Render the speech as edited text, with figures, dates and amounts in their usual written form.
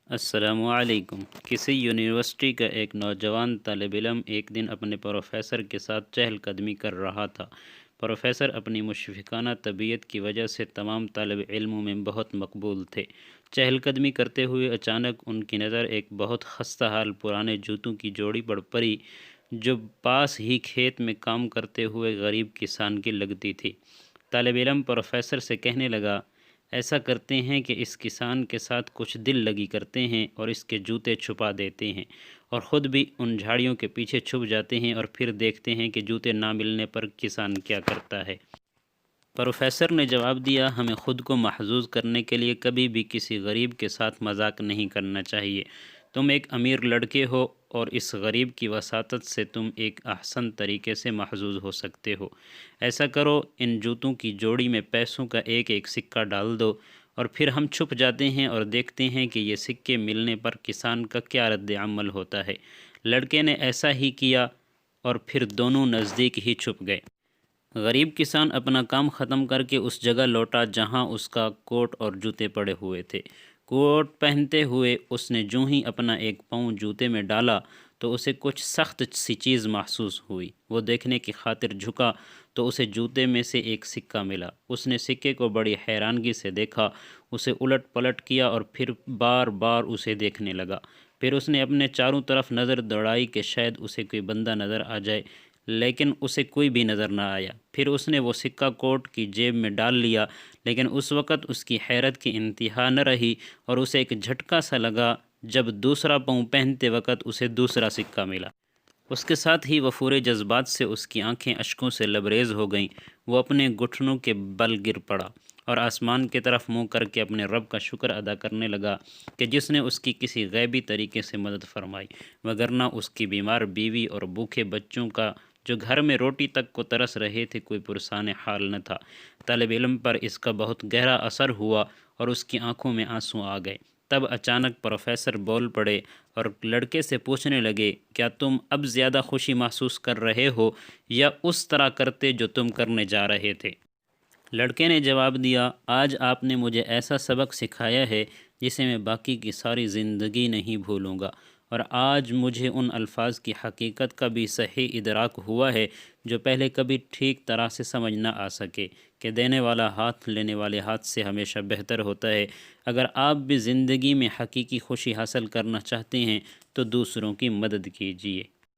السلام علیکم۔ کسی یونیورسٹی کا ایک نوجوان طالب علم ایک دن اپنے پروفیسر کے ساتھ چہل قدمی کر رہا تھا۔ پروفیسر اپنی مشفقانہ طبیعت کی وجہ سے تمام طالب علموں میں بہت مقبول تھے۔ چہل قدمی کرتے ہوئے اچانک ان کی نظر ایک بہت خستہ حال پرانے جوتوں کی جوڑی پر پڑی جو پاس ہی کھیت میں کام کرتے ہوئے غریب کسان کی لگتی تھی۔ طالب علم پروفیسر سے کہنے لگا، ایسا کرتے ہیں کہ اس کسان کے ساتھ کچھ دل لگی کرتے ہیں اور اس کے جوتے چھپا دیتے ہیں اور خود بھی ان جھاڑیوں کے پیچھے چھپ جاتے ہیں اور پھر دیکھتے ہیں کہ جوتے نہ ملنے پر کسان کیا کرتا ہے۔ پروفیسر نے جواب دیا، ہمیں خود کو محظوظ کرنے کے لیے کبھی بھی کسی غریب کے ساتھ مذاق نہیں کرنا چاہیے۔ تم ایک امیر لڑکے ہو اور اس غریب کی وساطت سے تم ایک احسن طریقے سے محظوظ ہو سکتے ہو۔ ایسا کرو، ان جوتوں کی جوڑی میں پیسوں کا ایک ایک سکہ ڈال دو اور پھر ہم چھپ جاتے ہیں اور دیکھتے ہیں کہ یہ سکے ملنے پر کسان کا کیا رد عمل ہوتا ہے۔ لڑکے نے ایسا ہی کیا اور پھر دونوں نزدیک ہی چھپ گئے۔ غریب کسان اپنا کام ختم کر کے اس جگہ لوٹا جہاں اس کا کوٹ اور جوتے پڑے ہوئے تھے۔ کوٹ پہنتے ہوئے اس نے جوں ہی اپنا ایک پاؤں جوتے میں ڈالا تو اسے کچھ سخت سی چیز محسوس ہوئی۔ وہ دیکھنے کی خاطر جھکا تو اسے جوتے میں سے ایک سکہ ملا۔ اس نے سکے کو بڑی حیرانگی سے دیکھا، اسے الٹ پلٹ کیا اور پھر بار بار اسے دیکھنے لگا۔ پھر اس نے اپنے چاروں طرف نظر دوڑائی کہ شاید اسے کوئی بندہ نظر آ جائے، لیکن اسے کوئی بھی نظر نہ آیا۔ پھر اس نے وہ سکہ کوٹ کی جیب میں ڈال لیا، لیکن اس وقت اس کی حیرت کی انتہا نہ رہی اور اسے ایک جھٹکا سا لگا جب دوسرا پاؤں پہنتے وقت اسے دوسرا سکہ ملا۔ اس کے ساتھ ہی وفور جذبات سے اس کی آنکھیں اشکوں سے لبریز ہو گئیں۔ وہ اپنے گھٹنوں کے بل گر پڑا اور آسمان کی طرف منہ کر کے اپنے رب کا شکر ادا کرنے لگا کہ جس نے اس کی کسی غیبی طریقے سے مدد فرمائی، وگرنہ اس کی بیمار بیوی اور بھوکے بچوں کا جو گھر میں روٹی تک کو ترس رہے تھے کوئی پرسان حال نہ تھا۔ طالب علم پر اس کا بہت گہرا اثر ہوا اور اس کی آنکھوں میں آنسو آ گئے۔ تب اچانک پروفیسر بول پڑے اور لڑکے سے پوچھنے لگے، کیا تم اب زیادہ خوشی محسوس کر رہے ہو یا اس طرح کرتے جو تم کرنے جا رہے تھے؟ لڑکے نے جواب دیا، آج آپ نے مجھے ایسا سبق سکھایا ہے جسے میں باقی کی ساری زندگی نہیں بھولوں گا، اور آج مجھے ان الفاظ کی حقیقت کا بھی صحیح ادراک ہوا ہے جو پہلے کبھی ٹھیک طرح سے سمجھ نہ آ سکے، کہ دینے والا ہاتھ لینے والے ہاتھ سے ہمیشہ بہتر ہوتا ہے۔ اگر آپ بھی زندگی میں حقیقی خوشی حاصل کرنا چاہتے ہیں تو دوسروں کی مدد کیجیے۔